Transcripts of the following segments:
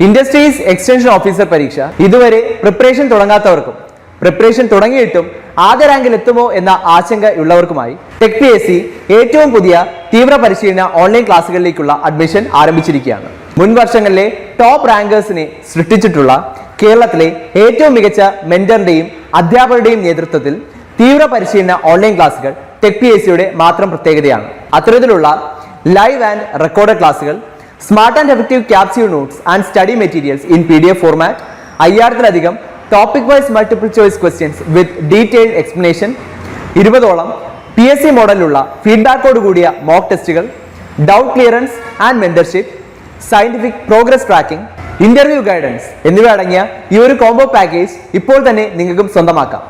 Industries extension officer പരീക്ഷ ഇതുവരെ preparation തുടങ്ങാത്തവർക്കും preparation തുടങ്ങിയിട്ടും ആദ്യ റാങ്കിൽ എത്തുമോ എന്ന ആശങ്കയുള്ളവർക്കുമായി ടെക് PSC ഏറ്റവും പുതിയ തീവ്ര പരിശീലന ഓൺലൈൻ ക്ലാസുകളിലേക്കുള്ള അഡ്മിഷൻ ആരംഭിച്ചിരിക്കുകയാണ്. മുൻ വർഷങ്ങളിലെ ടോപ്പ് റാങ്കേഴ്സിനെ സൃഷ്ടിച്ചിട്ടുള്ള കേരളത്തിലെ ഏറ്റവും മികച്ച മെന്ററിന്റെയും അധ്യാപകരുടെയും നേതൃത്വത്തിൽ തീവ്ര പരിശീലന ഓൺലൈൻ ക്ലാസുകൾ ടെക് PSCയുടെ മാത്രം പ്രത്യേകതയാണ്. അത്തരത്തിലുള്ള ലൈവ് ആൻഡ് റെക്കോർഡ് ക്ലാസുകൾ, smart and effective capsule notes and study materials in PDF format, 5000-ലധികം topic wise multiple choice questions with detailed explanation, 20ഓളം PSC മോഡലിലുള്ള ഫീഡ്ബാക്കോട് കൂടിയ മോക്ക് ടെസ്റ്റുകൾ, doubt clearance and mentorship, scientific progress tracking, interview guidance എന്നിവ അടങ്ങിയ ഈ ഒരു കോംബോ പാക്കേജ് ഇപ്പോൾ തന്നെ നിങ്ങൾക്കും സ്വന്തമാക്കാം.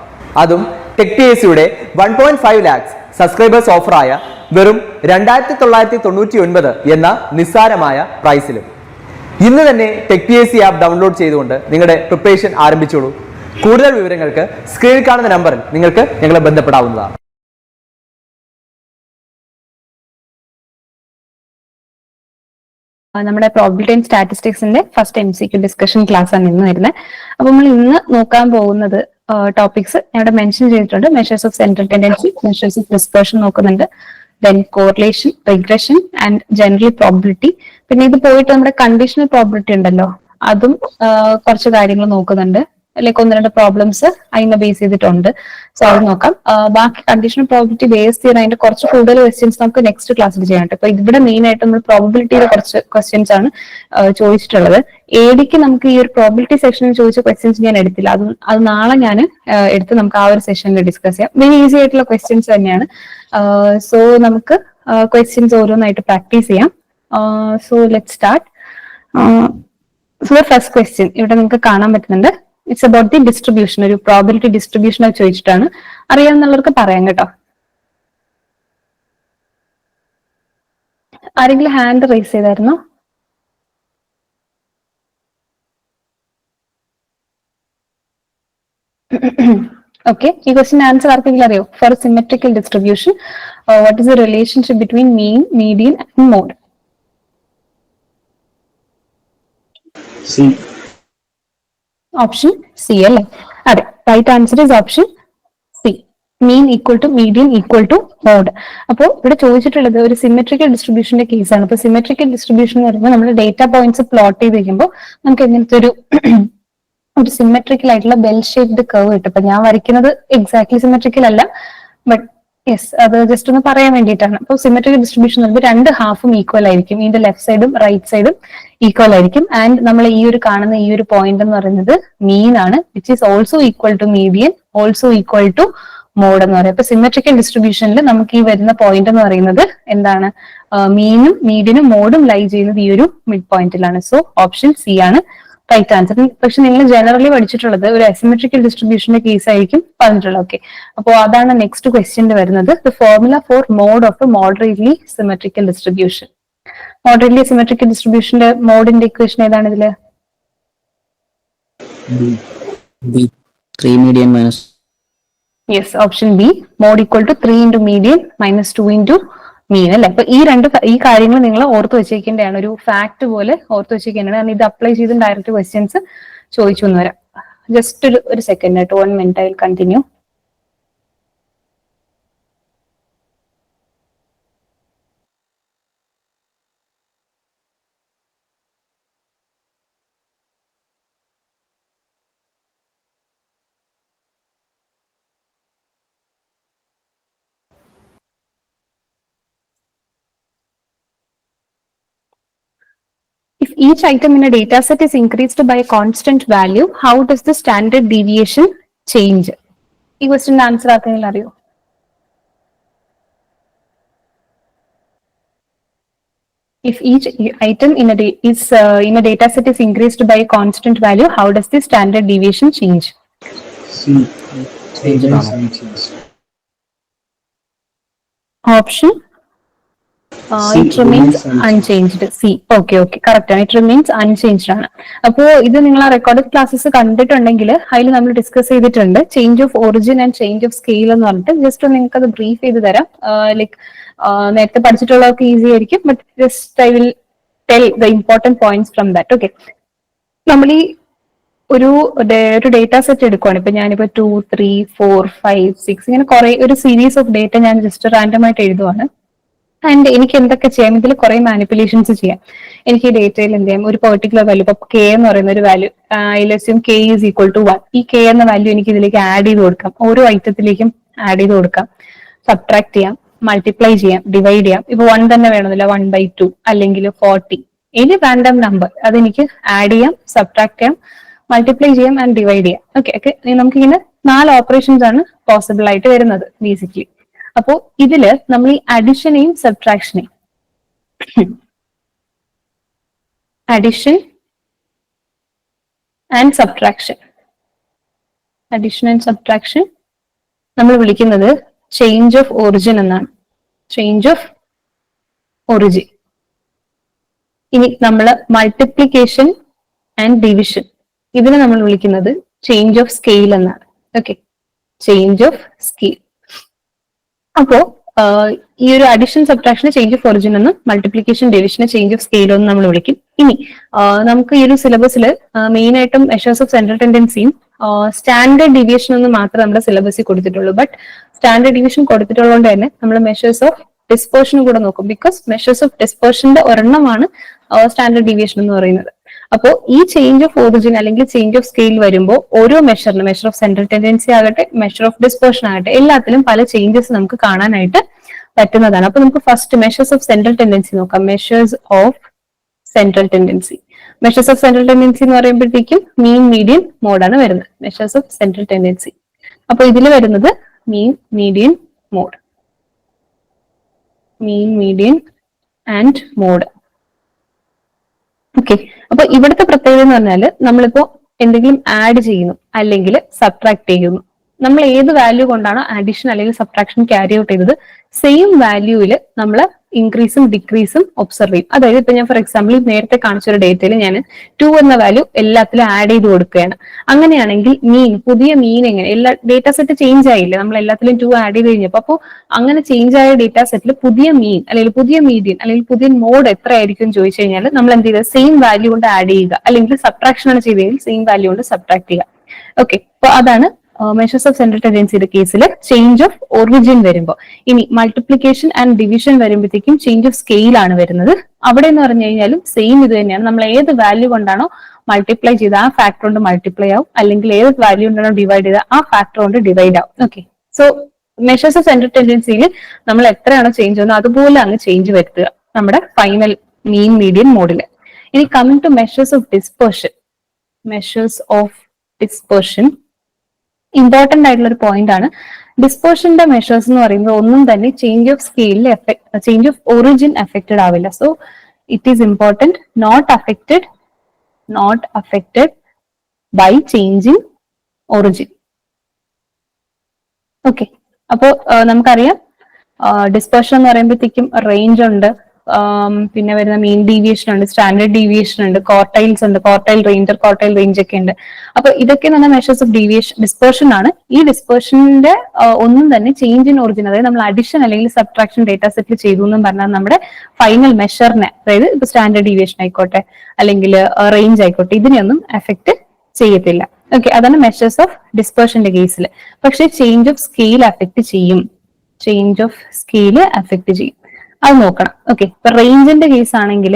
അതും ടെക് PSCയുടെ 1.5 lakhs സബ്സ്ക്രൈബേഴ്സ് ഓഫറായ വെറും 2999 എന്ന നിസ്സാരമായ പ്രൈസിലും. ഇന്ന് തന്നെ ടെക് PSC ആപ്പ് ഡൗൺലോഡ് ചെയ്തുകൊണ്ട് നിങ്ങളുടെ പ്രിപ്പറേഷൻ ആരംഭിച്ചോളൂ. കൂടുതൽ വിവരങ്ങൾക്ക് സ്ക്രീനിൽ കാണുന്ന നമ്പറിൽ നിങ്ങൾക്ക് ഞങ്ങളെ ബന്ധപ്പെടാവുന്നതാണ്. നമ്മുടെ പ്രോബിലിറ്റി ആൻഡ് സ്റ്റാറ്റിസ്റ്റിക്സിന്റെ ഫസ്റ്റ് MCQ ഡിസ്കഷൻ ക്ലാസ് ആണ് ഇന്ന് വരുന്നത്. അപ്പൊ നമ്മൾ ഇന്ന് നോക്കാൻ പോകുന്നത് ടോപ്പിക്സ് ഇവിടെ മെൻഷൻ ചെയ്തിട്ടുണ്ട്. Measures of central tendency, measures of dispersion നോക്കുന്നുണ്ട്, then correlation, regression and general probability. പിന്നെ ഇത് പോയിട്ട് നമ്മുടെ കണ്ടീഷണൽ പ്രോബിലിറ്റി ഉണ്ടല്ലോ, അതും കുറച്ച് കാര്യങ്ങൾ നോക്കുന്നുണ്ട്. ലൈക്ക് 1-2 പ്രോബ്ലംസ് അതിനെ ബേസ് ചെയ്തിട്ടുണ്ട്. സോ അത് നോക്കാം. ബാക്കി കണ്ടീഷണൽ പ്രോബിലിറ്റി ബേസ് ചെയ്ത് അതിന്റെ കുറച്ച് കൂടുതൽ ക്വസ്റ്റ്യൻസ് നമുക്ക് നെക്സ്റ്റ് ക്ലാസ്സിൽ ചെയ്യാം. ഇപ്പൊ ഇവിടെ മെയിൻ ആയിട്ട് നമ്മൾ പ്രോബിലിറ്റിയുടെ കുറച്ച് ക്വസ്റ്റ്യൻസ് ആണ് ചോദിച്ചിട്ടുള്ളത്. ADക്ക് നമുക്ക് ഈ ഒരു പ്രോബിലിറ്റി സെക്ഷനിൽ ചോദിച്ച ക്വസ്റ്റ്യൻസ് ഞാൻ എടുത്തില്ല. അത് നാളെ ഞാൻ എടുത്ത് നമുക്ക് ആ ഒരു സെഷനിൽ ഡിസ്കസ് ചെയ്യാം. വെരി ഈസി ആയിട്ടുള്ള ക്വസ്റ്റ്യൻസ് തന്നെയാണ്. സോ നമുക്ക് ക്വസ്റ്റ്യൻസ് ഓരോന്നായിട്ട് പ്രാക്ടീസ് ചെയ്യാം. So let start. So first question ഇവിടെ നിങ്ങൾക്ക് കാണാൻ പറ്റുന്നുണ്ട്. It's about the distribution. ഒരു പ്രോബിലിറ്റി ഡിസ്ട്രിബ്യൂഷൻ ചോദിച്ചിട്ടാണ്. അറിയാവുന്നവർക്ക് പറയാം കേട്ടോ. ആരെങ്കിലും ഹാൻഡ് റേസ് ചെയ്തായിരുന്നോ? ഓക്കെ, ഈ ക്വസ്റ്റ്യൻ ആൻസർ ആർക്കെങ്കിലും അറിയോ? For symmetrical distribution what is the relationship between mean, median and mode? Option C അല്ലേ? അതെ, right answer is option C. Mean equal to median equal to mode. അപ്പോൾ ഇവിടെ ചോദിച്ചിട്ടുള്ളത് ഒരു സിമെട്രിക്കൽ ഡിസ്ട്രിബ്യൂഷന്റെ കേസാണ്. അപ്പൊ സിമെട്രിക്കൽ ഡിസ്ട്രിബ്യൂഷൻ എന്ന് പറയുമ്പോൾ നമ്മൾ ഡേറ്റ പോയിന്റ്സ് പ്ലോട്ട് ചെയ്ത് കഴിയുമ്പോൾ നമുക്ക് എങ്ങനത്തെ ഒരു സിമെട്രിക്കൽ ആയിട്ടുള്ള ബെൽ ഷേപ്ഡ് കർവ് കിട്ടും. അപ്പൊ ഞാൻ വരയ്ക്കുന്നത് എക്സാക്ട്ലി സിമെട്രിക്കൽ അല്ല, ബട്ട് യെസ്, അത് ജസ്റ്റ് ഒന്ന് പറയാൻ വേണ്ടിയിട്ടാണ്. അപ്പോൾ സിമെട്രിക്കൽ ഡിസ്ട്രിബ്യൂഷൻ എന്ന് പറയുമ്പോൾ 2 ഹാഫും ഈക്വൽ ആയിരിക്കും. ഇതിന്റെ ലെഫ്റ്റ് സൈഡും റൈറ്റ് സൈഡും ഈക്വൽ ആയിരിക്കും. ആൻഡ് നമ്മൾ ഈ ഒരു കാണുന്ന ഈ ഒരു പോയിന്റ് എന്ന് പറയുന്നത് മീൻ ആണ്, which is also equal to median, also equal to mode എന്ന് പറയും. അപ്പൊ സിമെട്രിക്കൽ ഡിസ്ട്രിബ്യൂഷനിൽ നമുക്ക് ഈ വരുന്ന പോയിന്റ് എന്ന് പറയുന്നത് എന്താണ്? മീനും മീഡിയനും മോഡും ലൈ ചെയ്യുന്നത് ഈ ഒരു മിഡ് പോയിന്റിലാണ്. സോ ഓപ്ഷൻ സി ആണ് റൈറ്റ് ആൻസർ. പക്ഷെ നിങ്ങൾ ജനറലി പഠിച്ചിട്ടുള്ളത് ഒരു അസിമെട്രിക്കൽ ഡിസ്ട്രിബ്യൂഷന്റെ കേസ് ആയിരിക്കും പറഞ്ഞിട്ടുള്ളത്. ഓക്കെ, അപ്പോൾ അതാണ് നെക്സ്റ്റ് ക്വസ്റ്റ്യൻ വരുന്നത്. The formula for mode of a moderately symmetrical distribution. Moderately symmetrical ഡിസ്ട്രിബ്യൂഷന്റെ മോഡിന്റെ ഇക്വേഷൻ ഏതാണ് ഇതില്? Yes, option B. Mode equal to 3 into median minus 2 into mean അല്ലെ? അപ്പൊ ഈ കാര്യങ്ങൾ നിങ്ങൾ ഓർത്ത് വെച്ചേക്കേണ്ടതാണ്, ഒരു ഫാക്ട് പോലെ ഓർത്ത് വെച്ചേക്കേണ്ടതാണ്. കാരണം ഇത് അപ്ലൈ ചെയ്ത് ഡയറക്റ്റ് ക്വസ്റ്റ്യൻസ് ചോദിച്ചു എന്ന് വരാം. ജസ്റ്റ് ഒരു സെക്കൻഡ് ആയിട്ട്, 1 minute I will continue. If each item in a data set is increased by a constant value, how does the standard deviation change? ഈ ക്വസ്റ്റ്യൻ ആൻസർ ആർക്കെങ്കിലും അറിയോ? If each item in a data set is increased by a constant value, how does the standard deviation change? Option it remains unchanged. C. Okay, correct ആണ്. It remains unchanged ആണ്. അപ്പോൾ ഇത് നിങ്ങൾ ആ recorded classes കണ്ടിട്ടുണ്ടെങ്കിൽ അതിൽ നമ്മൾ discuss ചെയ്തിട്ടുണ്ട് change of origin and change of scale എന്ന് പറഞ്ഞിട്ട്. ജസ്റ്റ് നിങ്ങൾക്ക് അത് ബ്രീഫ് ചെയ്ത് തരാം. ലൈക്ക് നേരത്തെ പഠിച്ചിട്ടുള്ളവർക്ക് ഈസി ആയിരിക്കും, but just I will tell the important points from that. Okay, നമ്മൾ ഈ ഒരു ഡേറ്റ സെറ്റ് എടുക്കുവാണ്. ഇപ്പൊ ഞാനിപ്പോ 2, 3, 4, 5, 6 ഇങ്ങനെ കുറെ ഒരു സീരീസ് ഓഫ് ഡേറ്റ ഞാൻ ജസ്റ്റ് റാൻഡം ആയിട്ട് എഴുതുവാണ്. ആൻഡ് എനിക്ക് എന്തൊക്കെ ചെയ്യാം, ഇതിൽ കുറെ മാനിപ്പുലേഷൻസ് ചെയ്യാം. എനിക്ക് ഈ ഡേറ്റയിൽ എന്ത് ചെയ്യാം, ഒരു പെർട്ടിക്കുലർ വാല്യൂ, ഇപ്പൊ കെ എന്ന് പറയുന്ന ഒരു വാല്യൂ, ഐലസ്യം കെ ഈസ് ഈക്വൽ ടു 1, ഈ കെ എന്ന വാല്യൂ എനിക്ക് ഇതിലേക്ക് ആഡ് ചെയ്ത് കൊടുക്കാം. ഓരോ ഐറ്റത്തിലേക്കും ആഡ് ചെയ്ത് കൊടുക്കാം, സബ്ട്രാക്ട് ചെയ്യാം, മൾട്ടിപ്ലൈ ചെയ്യാം, ഡിവൈഡ് ചെയ്യാം. ഇപ്പൊ 1 തന്നെ വേണമെന്നില്ല, 1/2 അല്ലെങ്കിൽ 40, എനി റാൻഡം നമ്പർ അതെനിക്ക് ആഡ് ചെയ്യാം, സബ്ട്രാക്ട് ചെയ്യാം, മൾട്ടിപ്ലൈ ചെയ്യാം ആൻഡ് ഡിവൈഡ് ചെയ്യാം. ഓക്കെ ഓക്കെ, നമുക്കിങ്ങനെ 4 ഓപ്പറേഷൻസ് ആണ് പോസിബിൾ ആയിട്ട് വരുന്നത് ബേസിക്കലി. അപ്പോ ഇതില് നമ്മൾ ഈ അഡിഷനെയും സബ്ട്രാക്ഷനെയും, addition and subtraction, addition and subtraction നമ്മൾ വിളിക്കുന്നത് ചേഞ്ച് ഓഫ് ഒറിജിൻ എന്നാണ്. Change of origin. ഇനി നമ്മൾ മൾട്ടിപ്ലിക്കേഷൻ ആൻഡ് ഡിവിഷൻ, ഇതിനെ നമ്മൾ വിളിക്കുന്നത് ചേഞ്ച് ഓഫ് സ്കെയിൽ എന്നാണ്. Okay, change of scale. അപ്പോ ഈ ഒരു അഡിഷൻ സബ്ട്രാക്ഷന് ചേഞ്ച് ഓഫ് ഒറിജിൻ എന്നും മൾട്ടിപ്ലിക്കേഷൻ ഡിവിഷന് ചേഞ്ച് ഓഫ് സ്കെയിൽ എന്നും നമ്മൾ വിളിക്കും. ഇനി നമുക്ക് ഈ ഒരു സിലബസിൽ മെയിൻ ആയിട്ടും മെഷേഴ്സ് ഓഫ് സെൻട്രൽ ടെൻഡൻസിയും സ്റ്റാൻഡേർഡ് ഡീവിയേഷൻ എന്ന് മാത്രമേ നമ്മുടെ സിലബസിൽ കൊടുത്തിട്ടുള്ളൂ. ബട്ട് സ്റ്റാൻഡേർഡ് ഡീവിയേഷൻ കൊടുത്തിട്ടുള്ളതുകൊണ്ട് തന്നെ നമ്മൾ മെഷേഴ്സ് ഓഫ് ഡിസ്പേർഷനും കൂടെ നോക്കും. ബിക്കോസ് മെഷേഴ്സ് ഓഫ് ഡിസ്പേർഷന്റെ ഒരെണ്ണമാണ് സ്റ്റാൻഡേർഡ് ഡീവിയേഷൻ എന്ന് പറയുന്നത്. അപ്പോൾ ഈ ചേഞ്ച് ഓഫ് ഒറിജിൻ അല്ലെങ്കിൽ ചേഞ്ച് ഓഫ് സ്കെയിൽ വരുമ്പോൾ ഓരോ മെഷറിനും, മെഷർ ഓഫ് സെൻട്രൽ ടെൻഡൻസി ആകട്ടെ, മെഷർ ഓഫ് ഡിസ്പേർഷൻ ആകട്ടെ, എല്ലാത്തിലും പല ചേഞ്ചസ് നമുക്ക് കാണാനായിട്ട് പറ്റുന്നതാണ്. അപ്പൊ നമുക്ക് first measures of central tendency നോക്കാം. Measures of central tendency. Measures of central tendency എന്ന് പറയുമ്പോഴത്തേക്കും മീൻ, മീഡിയൻ, മോഡാണ് വരുന്നത്. Measures of central tendency. അപ്പൊ ഇതിൽ വരുന്നത് മീൻ, median, mode. Mean, median and mode. Okay, അപ്പൊ ഇവിടുത്തെ പ്രത്യേകത എന്ന് പറഞ്ഞാൽ നമ്മളിപ്പോ എന്തെങ്കിലും ആഡ് ചെയ്യുന്നു അല്ലെങ്കിൽ സബ്ട്രാക്ട് ചെയ്യുന്നു, നമ്മൾ ഏത് വാല്യൂ കൊണ്ടാണോ അഡീഷൻ അല്ലെങ്കിൽ സബ്ട്രാക്ഷൻ ക്യാരി ഔട്ട് ചെയ്തത്, സെയിം വാല്യൂവിൽ നമ്മൾ ഇൻക്രീസും ഡിക്രീസും ഒബ്സർവ് ചെയ്യും. അതായത് ഇപ്പൊ ഞാൻ ഫോർ എക്സാമ്പിൾ നേരത്തെ കാണിച്ച ഒരു ഡേറ്റയിൽ ഞാൻ 2 എന്ന വാല്യൂ എല്ലാത്തിലും ആഡ് ചെയ്ത് കൊടുക്കുകയാണ്. അങ്ങനെയാണെങ്കിൽ മീൻ, പുതിയ മീൻ എങ്ങനെ, എല്ലാ ഡേറ്റ സെറ്റ് ചേഞ്ച് ആയില്ലേ, നമ്മൾ എല്ലാത്തിലും 2 ആഡ് ചെയ്ത് കഴിഞ്ഞപ്പോൾ. അപ്പോൾ അങ്ങനെ ചേഞ്ച് ആയ ഡേറ്റ സെറ്റിൽ പുതിയ മീൻ അല്ലെങ്കിൽ പുതിയ മീഡിയൻ അല്ലെങ്കിൽ പുതിയ മോഡ് എത്ര ആയിരിക്കും എന്ന് ചോദിച്ചു കഴിഞ്ഞാൽ നമ്മൾ എന്ത് ചെയ്യുക, സെയിം വാല്യൂ കൊണ്ട് ആഡ് ചെയ്യുക, അല്ലെങ്കിൽ സബ്ട്രാക്ഷൻ ആണ് ചെയ്തതെങ്കിൽ സെയിം വാല്യൂ കൊണ്ട് സബ്ട്രാക്ട് ചെയ്യുക. ഓക്കെ, അപ്പൊ അതാണ് മെഷേഴ്സ് ഓഫ് സെൻട്രൽ ടെൻഡൻസിയുടെ കേസിൽ ചേഞ്ച് ഓഫ് ഒറിജിൻ വരുമ്പോൾ. ഇനി മൾട്ടിപ്ലിക്കേഷൻ ആൻഡ് ഡിവിഷൻ വരുമ്പോഴത്തേക്കും ചേഞ്ച് ഓഫ് സ്കെയിൽ ആണ് വരുന്നത്. അവിടെ എന്ന് പറഞ്ഞു കഴിഞ്ഞാലും സെയിം ഇത് തന്നെയാണ്. നമ്മൾ ഏത് വാല്യൂ കൊണ്ടാണോ മൾട്ടിപ്ലൈ ചെയ്ത് ആ ഫാക്ടർ കൊണ്ട് മൾട്ടിപ്ലൈ ആവും, അല്ലെങ്കിൽ ഏത് വാല്യൂ കൊണ്ടാണോ ഡിവൈഡ് ചെയ്ത് ആ ഫാക്ടർ കൊണ്ട് ഡിവൈഡ് ആവും. Okay, so measures of central ടെൻഡൻസിയിൽ നമ്മൾ എത്രയാണോ ചേഞ്ച് ചെയ്യുന്നത് അതുപോലെ അങ്ങ് ചേഞ്ച് വരുത്തുക നമ്മുടെ ഫൈനൽ മീൻ, മീഡിയൻ, മോഡിൽ. ഇനി coming to measures of dispersion. Measures of dispersion important ആയിട്ടുള്ള ഒരു പോയിന്റ് ആണ്. ഡിസ്പേർഷന്റെ മെഷേഴ്സ് എന്ന് പറയുമ്പോൾ ഒന്നും തന്നെ ചേഞ്ച് ഓഫ് സ്കെയിലിൽ ചേഞ്ച് ഓഫ് ഒറിജിൻ അഫക്റ്റഡ് ആവില്ല. So it is important, not affected by changing origin. Okay, അപ്പോ നമുക്കറിയാം ഡിസ്പേർഷൻ എന്ന് പറയുമ്പോഴത്തേക്കും റേഞ്ച് ഉണ്ട്, പിന്നെ വരുന്ന മീൻ ഡീവിയേഷൻ ഉണ്ട്, സ്റ്റാൻഡേർഡ് ഡീവിയേഷൻ ഉണ്ട്, കോർട്ടൈൽസ് ഉണ്ട്, കോർട്ടൈൽ റേഞ്ച്, കോർട്ടൈൽ റേഞ്ച് ഒക്കെ ഉണ്ട്. അപ്പൊ ഇതൊക്കെ എന്ന് പറഞ്ഞാൽ മെഷേഴ്സ് ഓഫ് ഡിസ്പേർഷൻ ആണ്. ഈ ഡിസ്പേർഷന്റെ ഒന്നും തന്നെ ചേഞ്ച് ഇൻ ഒറിജിൻ, അതായത് നമ്മൾ അഡിഷൻ അല്ലെങ്കിൽ സബ്ട്രാക്ഷൻ ഡേറ്റ സെറ്റിൽ ചെയ്തു എന്നും പറഞ്ഞാൽ നമ്മുടെ ഫൈനൽ മെഷറിനെ, അതായത് ഇപ്പൊ സ്റ്റാൻഡേർഡ് ഡീവിയേഷൻ ആയിക്കോട്ടെ അല്ലെങ്കിൽ റേഞ്ച് ആയിക്കോട്ടെ, ഇതിനെയൊന്നും എഫക്ട് ചെയ്യത്തില്ല. ഓക്കെ, അതാണ് മെഷേഴ്സ് ഓഫ് ഡിസ്പേർഷന്റെ കേസിൽ. പക്ഷെ ചേഞ്ച് ഓഫ് സ്കെയിൽ അഫക്ട് ചെയ്യും, ചേഞ്ച് ഓഫ് സ്കെയിൽ അഫക്ട് ചെയ്യും, അത് നോക്കണം. ഓക്കെ, ഇപ്പൊ റേഞ്ചിന്റെ കേസ് ആണെങ്കിൽ,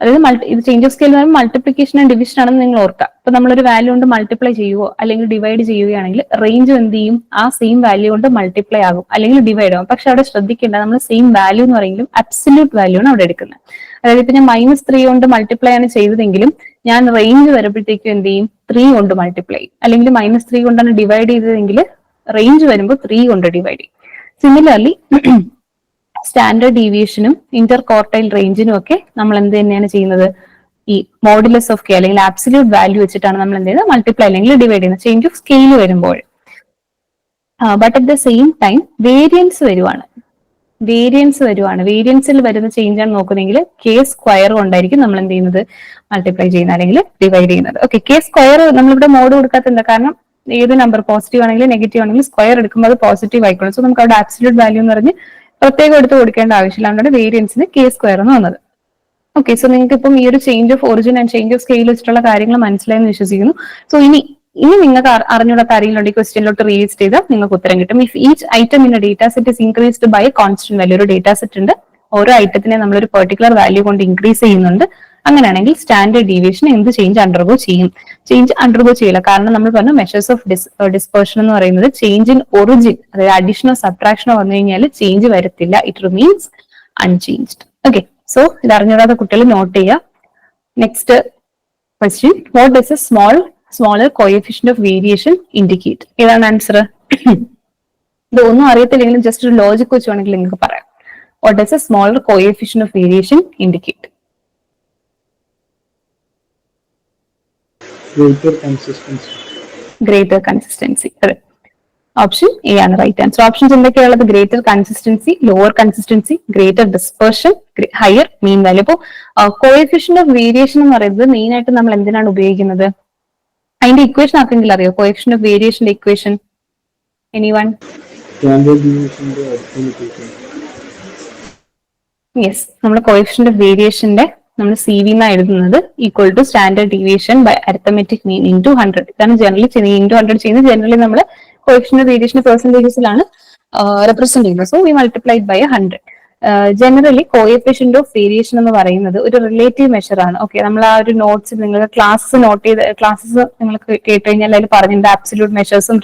അതായത് ഇത് ചേഞ്ച് ഓഫ് സ്കെയിൽ എന്ന് പറയുമ്പോൾ മൾട്ടിപ്ലിക്കേഷൻ ആൻഡ് ഡിവിഷൻ ആണെന്ന് നിങ്ങൾ ഓർക്കുക. അപ്പൊ നമ്മളൊരു വാല്യൂ കൊണ്ട് മൾട്ടിപ്ലൈ ചെയ്യുവോ അല്ലെങ്കിൽ ഡിവൈഡ് ചെയ്യുകയാണെങ്കിൽ റേഞ്ച് എന്ത് ചെയ്യും, ആ സെയിം വാല്യൂ കൊണ്ട് മൾട്ടിപ്ലൈ ആകും അല്ലെങ്കിൽ ഡിവൈഡ് ആകും. പക്ഷെ അവിടെ ശ്രദ്ധിക്കേണ്ട, നമ്മൾ സെയിം വാല്യൂ എന്ന് പറയുമ്പോൾ അബ്സല്യൂട്ട് വാല്യൂ ആണ് അവിടെ എടുക്കുന്നത്. അതായത് ഇപ്പൊ ഞാൻ -3 കൊണ്ട് മൾട്ടിപ്ലൈ ആണ് ചെയ്തതെങ്കിലും ഞാൻ റേഞ്ച് വരുമ്പോഴത്തേക്കും എന്ത് ചെയ്യും, 3 കൊണ്ട് മൾട്ടിപ്ലൈ, അല്ലെങ്കിൽ -3 കൊണ്ടാണ് ഡിവൈഡ് ചെയ്തതെങ്കിൽ റേഞ്ച് വരുമ്പോൾ 3 കൊണ്ട് ഡിവൈഡ് ചെയ്യും. സിമിലർലി സ്റ്റാൻഡേർഡ് ഡീവിയേഷനും ഇന്റർ ക്വാർട്ടൈൽ റേഞ്ചിനും ഒക്കെ നമ്മൾ എന്ത് തന്നെയാണ് ചെയ്യുന്നത്, ഈ മോഡുലസ് ഓഫ് കെ അല്ലെങ്കിൽ ആബ്സല്യൂട്ട് വാല്യൂ വെച്ചിട്ടാണ് നമ്മൾ എന്ത് ചെയ്യുന്നത്, മൾട്ടിപ്ലൈ അല്ലെങ്കിൽ ഡിവൈഡ് ചെയ്യുന്നത് ചേഞ്ച് ഓഫ് സ്കെയിൽ വരുമ്പോൾ. But at the same time variance വരുവാണ്. വേരിയൻസിൽ വരുന്ന ചേഞ്ച് ആണ് നോക്കുന്നതെങ്കിൽ കെ സ്ക്വയർ കൊണ്ടായിരിക്കും നമ്മൾ എന്ത് ചെയ്യുന്നത്, മൾട്ടിപ്ലൈ ചെയ്യുന്നത് അല്ലെങ്കിൽ ഡിവൈഡ് ചെയ്യുന്നത്. ഓക്കെ, കെ സ്ക്വയർ നമ്മളിവിടെ മോഡ് കൊടുക്കാത്തത് കാരണം ഏത് നമ്പർ പോസിറ്റീവ് ആണെങ്കിലും നെഗറ്റീവ് ആണെങ്കിലും സ്ക്വയർ എടുക്കുമ്പോൾ അത് പോസിറ്റീവ് ആയിക്കോളും. സോ നമുക്ക് അവിടെ ആബ്സല്യൂട്ട് വാല്യൂ എന്ന് പറഞ്ഞ് പ്രത്യേകം എടുത്ത് കൊടുക്കേണ്ട ആവശ്യമില്ല. വേരിയൻസിന് കെ സ്ക്വയർ എന്ന് വന്നത്. ഓക്കെ, സോ നിങ്ങൾക്ക് ഇപ്പം ഈ ഒരു change of origin and change of scale വെച്ചിട്ടുള്ള കാര്യങ്ങൾ മനസ്സിലായെന്ന് വിശ്വസിക്കുന്നു. സോ ഇനി നിങ്ങൾക്ക് അറിഞ്ഞുള്ള കാര്യങ്ങളുണ്ട് ഈ ക്വസ്റ്റ്യനിലോട്ട് റീഡ് ചെയ്താൽ നിങ്ങൾക്ക് ഉത്തരം കിട്ടും. If each item in data set is increased by constant value, ഒരു ഡേറ്റാ സെറ്റ് ഉണ്ട്, ഓരോ ഐറ്റത്തിനെ നമ്മൾ ഒരു പെർട്ടിക്കുലർ വാല്യൂ കൊണ്ട് ഇൻക്രീസ് ചെയ്യുന്നുണ്ട്, അങ്ങനെയാണെങ്കിൽ സ്റ്റാൻഡേർഡ് ഡീവിയേഷൻ എന്ത് ചേഞ്ച് അണ്ടർഗോ ചെയ്യും? ചേഞ്ച് അണ്ടർഗോ ചെയ്യില്ല. കാരണം നമ്മൾ പറഞ്ഞു മെഷേഴ്സ് ഓഫ് ഡിസ്പേർഷൻ എന്ന് പറയുന്നത് ചേഞ്ച് ഇൻ ഒറിജിൻ, അതായത് അഡീഷനോ സബ്ട്രാക്ഷനോ വന്നു കഴിഞ്ഞാൽ ചേഞ്ച് വരത്തില്ല, it remains unchanged. Okay, so ഇത് അറിഞ്ഞൂടാത്ത കുട്ടികൾ നോട്ട് ചെയ്യുക. Next question, what does a smaller coefficient of variation indicate? ഏതാണ് ആൻസർ? ഇതൊന്നും അറിയത്തില്ലെങ്കിലും ജസ്റ്റ് ഒരു ലോജിക് വെച്ച് വേണമെങ്കിൽ നിങ്ങൾക്ക് പറയാം. What does a smaller coefficient of variation indicate? Greater consistency. അതെ, ഓപ്ഷൻ എ ആണ് റൈറ്റ് ആൻസർ. ഓപ്ഷൻസ് എന്തൊക്കെയുള്ളത്? Greater consistency, lower consistency, greater dispersion, higher mean value. അപ്പോൾ കോഎഫിഷ്യന്റ് ഓഫ് വേരിയേഷൻ എന്ന് പറയുന്നത് മെയിൻ ആയിട്ട് നമ്മൾ എന്തിനാണ് ഉപയോഗിക്കുന്നത്? അതിന്റെ ഇക്വേഷൻ ആർക്കെങ്കിലും അറിയോ? കോഎഫിഷ്യന്റ് ഓഫ് വേരിയേഷന്റെ ഇക്വേഷൻ എനിവൺ? യെസ്, നമ്മൾ കോഎഫിഷ്യന്റ് ഓഫ് വേരിയേഷന്റെ നമ്മൾ സി വി എന്നാണ് എഴുതുന്നത്, equal to standard deviation by arithmetic mean into 100. ഇതാണ് ജനറലി ഇൻടു 100 ചെയ്യുന്നത്. ജനറലി നമ്മൾ കോഎഫിഷ്യന്റ് ഓഫ് വേരിയേഷൻ പെർസെന്റേജസിലാണ് റെപ്രസെന്റ് ചെയ്യുന്നത്. So we multiplied by 100. Generally coefficient of variation എന്ന് പറയുന്നത് ഒരു റിലേറ്റീവ് മെഷർ ആണ്. ഓക്കെ, നമ്മൾ ആ ഒരു നോട്ട്സ് നിങ്ങൾ ക്ലാസ്സസ് നിങ്ങൾ കേട്ട് കഴിഞ്ഞാൽ അതിൽ പറഞ്ഞിട്ടുണ്ട് ആബ്സല്യൂട്ട് മെഷേഴ്സും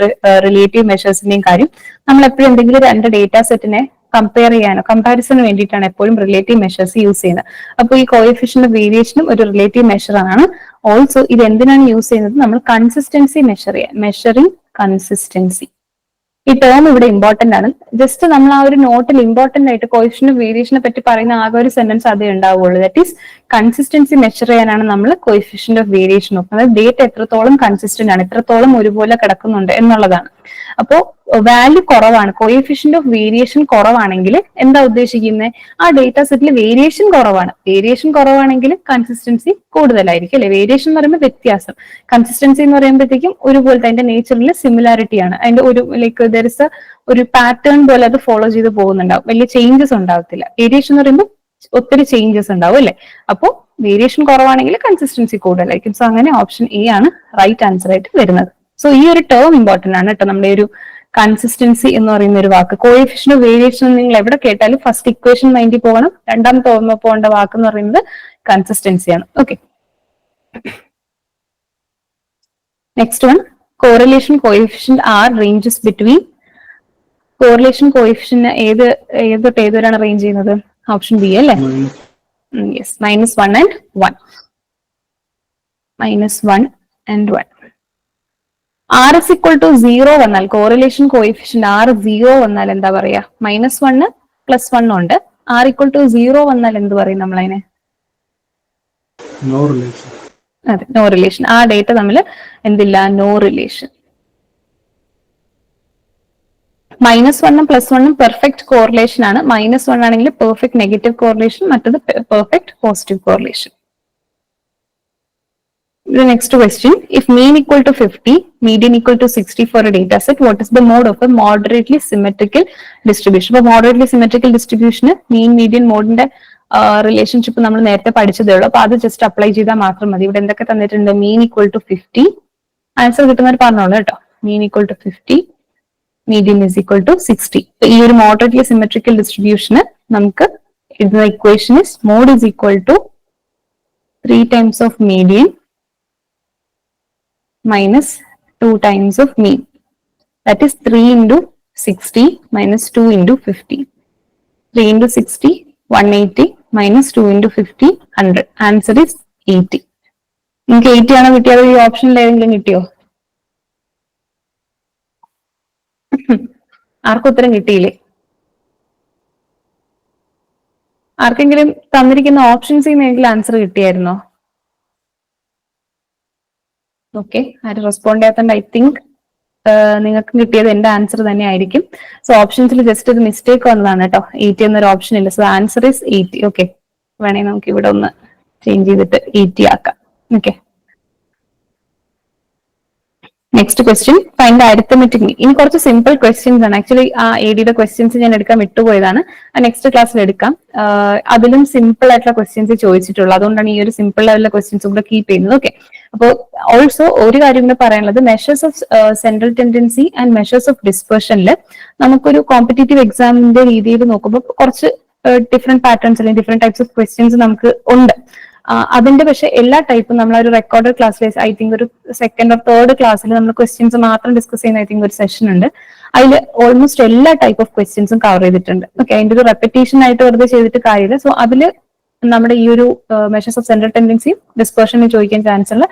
റിലേറ്റീവ് മെഷേഴ്സിന്റെയും കാര്യം. നമ്മൾ എപ്പോഴും എന്തെങ്കിലും രണ്ട് ഡേറ്റാ സെറ്റിനെ കമ്പയർ ചെയ്യാനോ കമ്പാരിസണിന് വേണ്ടിയിട്ടാണ് എപ്പോഴും റിലേറ്റീവ് മെഷേഴ്സ് യൂസ് ചെയ്യുന്നത്. അപ്പോൾ ഈ കോഎഫിഷ്യന്റ് ഓഫ് വേരിയേഷനും ഒരു റിലേറ്റീവ് മെഷർ ആണ്. ഓൾസോ ഇത് എന്തിനാണ് യൂസ് ചെയ്യുന്നത്? നമ്മൾ കൺസിസ്റ്റൻസി മെഷർ ചെയ്യാൻ, മെഷറിംഗ് കൺസിസ്റ്റൻസി. ഈ ടേം ഇവിടെ ഇമ്പോർട്ടന്റ് ആണ്. ജസ്റ്റ് നമ്മൾ ആ ഒരു നോട്ടിൽ ഇമ്പോർട്ടന്റ് ആയിട്ട് കോഎഫിഷ്യന്റ് ഓഫ് വേരിയേഷനെ പറ്റി പറയുന്ന ആകെ ഒരു സെന്റൻസ് അതേ ഉണ്ടാവുള്ളൂ. ദാറ്റ് ഈസ് കൺസിസ്റ്റൻസി മെഷർ ചെയ്യാനാണ് നമ്മൾ കോഎഫിഷ്യന്റ് ഓഫ് വേരിയേഷൻ നോക്കുന്നത്. ഡേറ്റ എത്രത്തോളം കൺസിസ്റ്റന്റ് ആണ്, എത്രത്തോളം ഒരുപോലെ കിടക്കുന്നുണ്ട് എന്നുള്ളതാണ്. അപ്പോ വാല്യൂ കുറവാണ്, കോഎഫിഷ്യന്റ് ഓഫ് വേരിയേഷൻ കുറവാണെങ്കിൽ എന്താ ഉദ്ദേശിക്കുന്നത്? ആ ഡേറ്റാ സെറ്റിൽ വേരിയേഷൻ കുറവാണ്. വേരിയേഷൻ കുറവാണെങ്കിൽ കൺസിസ്റ്റൻസി കൂടുതലായിരിക്കും അല്ലെ? വേരിയേഷൻ എന്ന് പറയുമ്പോൾ വ്യത്യാസം, കൺസിസ്റ്റൻസി എന്ന് പറയുമ്പോഴത്തേക്കും ഒരുപോലത്തെ അതിന്റെ നേച്ചറിൽ സിമിലാരിറ്റി ആണ്. അതിന്റെ ഒരു ലൈക്ക് ദർ ഇസ് ഒരു പാറ്റേൺ പോലെ അത് ഫോളോ ചെയ്ത് പോകുന്നുണ്ടാവും, വലിയ ചേഞ്ചസ് ഉണ്ടാവത്തില്ല. വേരിയേഷൻ എന്ന് പറയുമ്പോൾ ഒത്തിരി ചേഞ്ചസ് ഉണ്ടാവും അല്ലെ? അപ്പോ വേരിയേഷൻ കുറവാണെങ്കിൽ കൺസിസ്റ്റൻസി കൂടുതലായിരിക്കും. സോ അങ്ങനെ ഓപ്ഷൻ എ ആണ് റൈറ്റ് ആൻസർ ആയിട്ട് വരുന്നത്. സോ ഈ ഒരു ടേം ഇമ്പോർട്ടന്റ് ആണ് കേട്ടോ. നമ്മുടെ ഒരു കൺസിസ്റ്റൻസി എന്ന് പറയുന്ന ഒരു വാക്ക്, കോഎഫിഷ്യന്റ് ഓഫ് വേരിയേഷൻ നിങ്ങൾ എവിടെ കേട്ടാലും ഫസ്റ്റ് ഇക്വേഷൻ മൈൻഡിൽ പോകണം. രണ്ടാമത്തെ ഓർമ്മ പോകേണ്ട വാക്ക് എന്ന് പറയുന്നത് കൺസിസ്റ്റൻസി ആണ്. Okay, next one, correlation coefficient are ranges between. Correlation coefficient തൊട്ട് ഏതൊരാണ് റേഞ്ച് ചെയ്യുന്നത്? ഓപ്ഷൻ ബി അല്ലേ? Yes, -1 and 1. -1 and 1. R is equal to 0 വന്നാൽ, കോറിലേഷൻ കോഎഫിഷ്യന്റ് R 0 വന്നാൽ എന്താ പറയാ? -1 +1 ഉണ്ട്. R equal to 0 വന്നാൽ എന്ത് പറയും നമ്മൾ അതിനെ? No relation. അതെ, നോ റിലേഷൻ. ആ ഡേറ്റ തമ്മിൽ എന്തില്ല? No relation. -1 +1 പെർഫെക്റ്റ് കോറിലേഷൻ ആണ്. -1 ആണെങ്കിൽ പെർഫെക്റ്റ് നെഗറ്റീവ് കോറിലേഷൻ, മറ്റത് perfect positive correlation. The next question, if mean equal to 50, median equal to 60 for a data set, what is the mode of a moderately symmetrical distribution? അപ്പോൾ moderately symmetrical distribution mean median മോഡിന്റെ relationship നമ്മൾ നേരത്തെ പഠിച്ചതേ ഉള്ളൂ. അപ്പൊ അത് just apply ചെയ്താൽ മാത്രം മതി. ഇവിടെ എന്തൊക്കെ തന്നിട്ടുണ്ട്? മീൻ ഈക്വൽ ടു 50, ആൻസർ കിട്ടുന്നവർ പറഞ്ഞോളൂ കേട്ടോ. Mean equal to 50, median is equal to 60. ഈ ഒരു മോഡറേറ്റ്ലി സിമെട്രിക്കൽ ഡിസ്ട്രിബ്യൂഷന് നമുക്ക് എഴുതുന്ന equation is mode is equal to 3 times of median minus 2 times of mean. That is 3 into 60 minus 2 into 50. 3 into 60, 180 minus 2 into 50, 100. Answer is 80. നിങ്ങൾക്ക് 80 ആണോ കിട്ടിയത്? ഈ ഓപ്ഷനിൽ ഏതെങ്കിലും കിട്ടിയോ? ആർക്കും ഉത്തരം കിട്ടിയില്ലേ? ആർക്കെങ്കിലും തന്നിരിക്കുന്ന ഓപ്ഷൻസിൽ നിന്ന് ഏതെങ്കിലും ആൻസർ കിട്ടിയായിരുന്നോ? ഓക്കെ, ആരും റെസ്പോണ്ട് ചെയ്യാത്തതുകൊണ്ട് ഐ തിങ്ക് നിങ്ങൾക്ക് കിട്ടിയത് എന്റെ ആൻസർ തന്നെ ആയിരിക്കും. സോ ഓപ്ഷൻസിൽ ജസ്റ്റ് ഒരു മിസ്റ്റേക്ക് വന്നതാണ് കേട്ടോ. 80 എന്നൊരു ഓപ്ഷൻ ഇല്ല. So answer is 80. ഓക്കെ, വേണമെങ്കിൽ നമുക്ക് ഇവിടെ ഒന്ന് ചേഞ്ച് ചെയ്തിട്ട് 80 ആക്കാം. Okay, next question find the arithmetic mean. ഇനി കുറച്ച് സിമ്പിൾ ക്വസ്റ്റ്യൻസ് ആണ്. ആക്ച്വലി ആ ADയുടെ ക്വസ്റ്റ്യൻസ് ഞാൻ എടുക്കാൻ വിട്ടുപോയതാണ്. നെക്സ്റ്റ് ക്ലാസ്സിൽ എടുക്കാം. അതിലും സിമ്പിൾ ആയിട്ടുള്ള ക്വസ്റ്റ്യൻസ് ചോദിച്ചിട്ടുള്ളൂ. അതുകൊണ്ടാണ് ഈ ഒരു സിമ്പിൾ ലെവലിലെ ക്വസ്റ്റ്യൻസ് കൂടെ കീപ്പ് ചെയ്യുന്നത്. ഓക്കെ, അപ്പോൾ ഓൾസോ ഒരു കാര്യം കൂടെ പറയാനുള്ളത്, measures of central tendency and measures of ഡിസ്പെർഷനിൽ നമുക്കൊരു കോമ്പറ്റേറ്റീവ് എക്സാമിന്റെ രീതിയിൽ നോക്കുമ്പോൾ കുറച്ച് ഡിഫറെന്റ് പാറ്റേൺസ് അല്ലെങ്കിൽ ഡിഫറെന്റ് ടൈപ്സ് ഓഫ് ക്വസ്റ്റ്യൻസ് നമുക്ക് ഉണ്ട്. അതിന്റെ പക്ഷെ എല്ലാ ടൈപ്പും നമ്മൾ ഒരു റെക്കോർഡഡ് ക്ലാസ്സിൽ ഐ തിങ്ക് ഒരു സെക്കൻഡ് ഓർ തേർഡ് ക്ലാസ്സിൽ നമ്മൾ ക്വസ്റ്റ്യൻസ് മാത്രം ഡിസ്കസ് ചെയ്യുന്ന ഐ തിങ്ക് ഒരു സെഷൻ ഉണ്ട്. അതിൽ ഓൾമോസ്റ്റ് എല്ലാ ടൈപ്പ് ഓഫ് ക്വസ്റ്റ്യൻസും കവർ ചെയ്തിട്ടുണ്ട്. ഓക്കെ, അതിന്റെ ഒരു റെപ്പിറ്റേഷൻ ആയിട്ട് വെറുതെ ചെയ്തിട്ട് കാര്യമില്ല. സോ അതിൽ നമ്മുടെ ഈ ഒരു മെഷേഴ്സ് ഓഫ് സെൻട്രൽ ടെൻഡൻസിയും ഡിസ്പെർഷനും ചോദിക്കാൻ ചാൻസ് ഉള്ള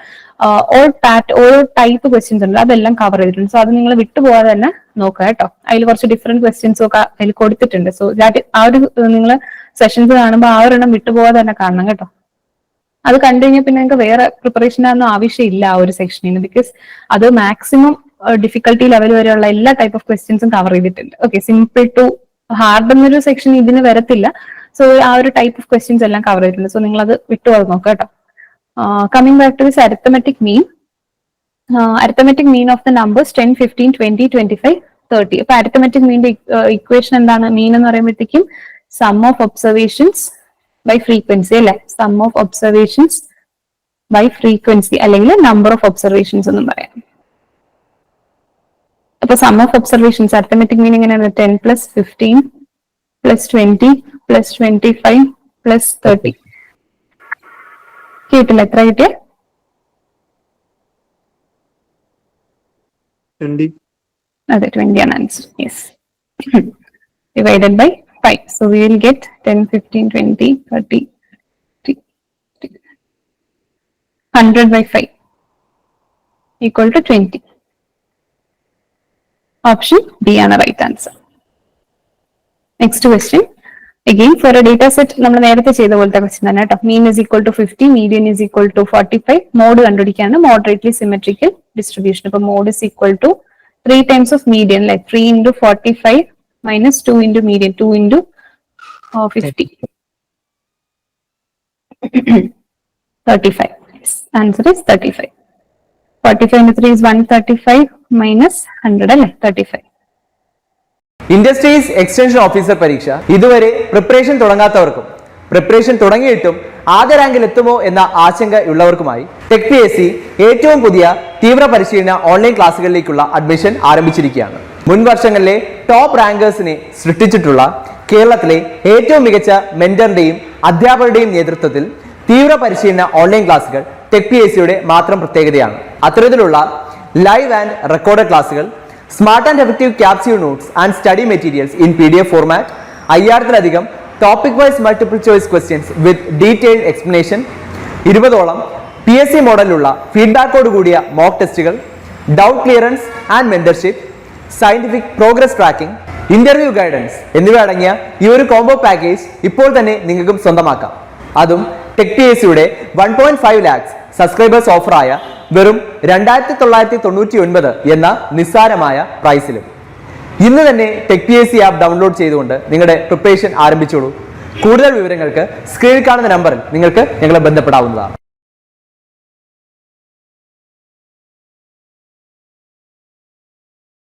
ഓരോ ടൈപ്പ് ക്വസ്റ്റ്യൻസ് ഉണ്ട്, അതെല്ലാം കവർ ചെയ്തിട്ടുണ്ട്. സോ അത് നിങ്ങൾ വിട്ടുപോകാതെ തന്നെ നോക്കുക കേട്ടോ. അതിൽ കുറച്ച് ഡിഫറെന്റ് ക്വസ്റ്റ്യൻസും ഒക്കെ അതിൽ കൊടുത്തിട്ടുണ്ട്. സോ ദാറ്റ് ആ ഒരു നിങ്ങൾ സെഷൻസ് കാണുമ്പോൾ ആ ഒരെണ്ണം വിട്ടുപോകാതെ തന്നെ കാണണം കേട്ടോ. അത് കണ്ടു കഴിഞ്ഞാൽ പിന്നെ നിങ്ങൾക്ക് വേറെ പ്രിപ്പറേഷനൊന്നും ആവശ്യമില്ല ആ ഒരു സെക്ഷനിന്. ബിക്കോസ് അത് മാക്സിമം ഡിഫിക്കൽട്ടി ലെവൽ വരെയുള്ള എല്ലാ ടൈപ്പ് ഓഫ് ക്വസ്റ്റ്യൻസും കവർ ചെയ്തിട്ടുണ്ട്. ഓക്കെ, സിമ്പിൾ ടു ഹാർഡ് എന്നൊരു സെക്ഷൻ ഇതിന് വരത്തില്ല. സോ ആ ഒരു ടൈപ്പ് ഓഫ് ക്വസ്റ്റ്യൻസ് എല്ലാം കവർ ചെയ്തിട്ടുണ്ട്. സോ നിങ്ങൾ അത് വിട്ടുപോകാതെ നോക്കുക കേട്ടോ. Coming back to this arithmetic mean. Arithmetic mean of the numbers 10, 15, 20, 25, 30. അപ്പൊ അരിത്തമെറ്റിക് മീനിന്റെ ഇക്വേഷൻ എന്താണ്? മീൻ എന്ന് പറയുമ്പോഴത്തേക്കും sum of observations by frequency അല്ലെ, sum of observations by frequency അല്ലെങ്കിൽ നമ്പർ ഓഫ് ഒബ്സർവേഷൻസ് എന്നും പറയാം. അപ്പൊ sum of observations arithmetic mean എങ്ങനെയാണ്? 10 + 15 + 20 + 25 + 30. കേട്ടില്ല? എത്ര കിട്ടിയ? 20. അതെ, 20 ആണ് answer. Yes, divided by 5. So we will get 10, 15, 20, 30, 100 by 5 equal to 20. Option B ആണ് right answer. Next question. Again for a data set നമ്മൾ നേരത്തെ ചെയ്ത പോലത്തെ ക്വസ്റ്റ്യൻ തന്നെ കേട്ടോ. Mean is equal to 50, median is equal to 45. Mode കണ്ടുപിടിക്കാനാണ് moderately symmetrical distribution. അപ്പൊ mode is equal to 3 times of median, like 3 into 45 minus 2 into median, 2 into 50. 35. Yes, answer is 35. 45 into 3 is 135 minus 100 അല്ലേ, 35. Industries extension officer പരീക്ഷ ഇതുവരെ preparation തുടങ്ങാത്തവർക്കും preparation തുടങ്ങിയിട്ടും ആദ്യ റാങ്കിൽ എത്തുമോ എന്ന ആശങ്ക ഉള്ളവർക്കുമായി ടെക് PSC ഏറ്റവും പുതിയ തീവ്ര പരിശീലന ഓൺലൈൻ ക്ലാസുകളിലേക്കുള്ള അഡ്മിഷൻ ആരംഭിച്ചിരിക്കുകയാണ്. മുൻ വർഷങ്ങളിലെ ടോപ്പ് റാങ്കേഴ്സിനെ സൃഷ്ടിച്ചിട്ടുള്ള കേരളത്തിലെ ഏറ്റവും മികച്ച മെന്ററിന്റെയും അധ്യാപകരുടെയും നേതൃത്വത്തിൽ തീവ്ര പരിശീലന ഓൺലൈൻ ക്ലാസുകൾ ടെക് PSCയുടെ മാത്രം പ്രത്യേകതയാണ്. അത്തരത്തിലുള്ള ലൈവ് ആൻഡ് റെക്കോർഡഡ് ക്ലാസുകൾ, smart and effective capsule notes and study materials in PDF format, 5000-ലധികം topic wise multiple choice questions with detailed explanation, 20ഓളം PSC മോഡലിലുള്ള ഫീഡ്ബാക്കോട് കൂടിയ മോക്ക് ടെസ്റ്റുകൾ, doubt clearance and mentorship, scientific progress tracking, interview guidance എന്നിവ അടങ്ങിയ ഈ ഒരു കോംബോ പാക്കേജ് ഇപ്പോൾ തന്നെ നിങ്ങൾക്കും സ്വന്തമാക്കാം. അതും ടെക് PSCയുടെ 1.5 lakhs സബ്സ്ക്രൈബേഴ്സ് ഓഫറായ വെറും 2999 എന്ന നിസ്സാരമായ പ്രൈസിലും. ഇന്ന് തന്നെ ടെക് PSC ആപ്പ് ഡൗൺലോഡ് ചെയ്തുകൊണ്ട് നിങ്ങളുടെ പ്രിപ്പറേഷൻ ആരംഭിച്ചോളൂ. കൂടുതൽ വിവരങ്ങൾക്ക് സ്ക്രീനിൽ കാണുന്ന നമ്പറിൽ നിങ്ങൾക്ക് ഞങ്ങളെ ബന്ധപ്പെടാവുന്നതാണ്.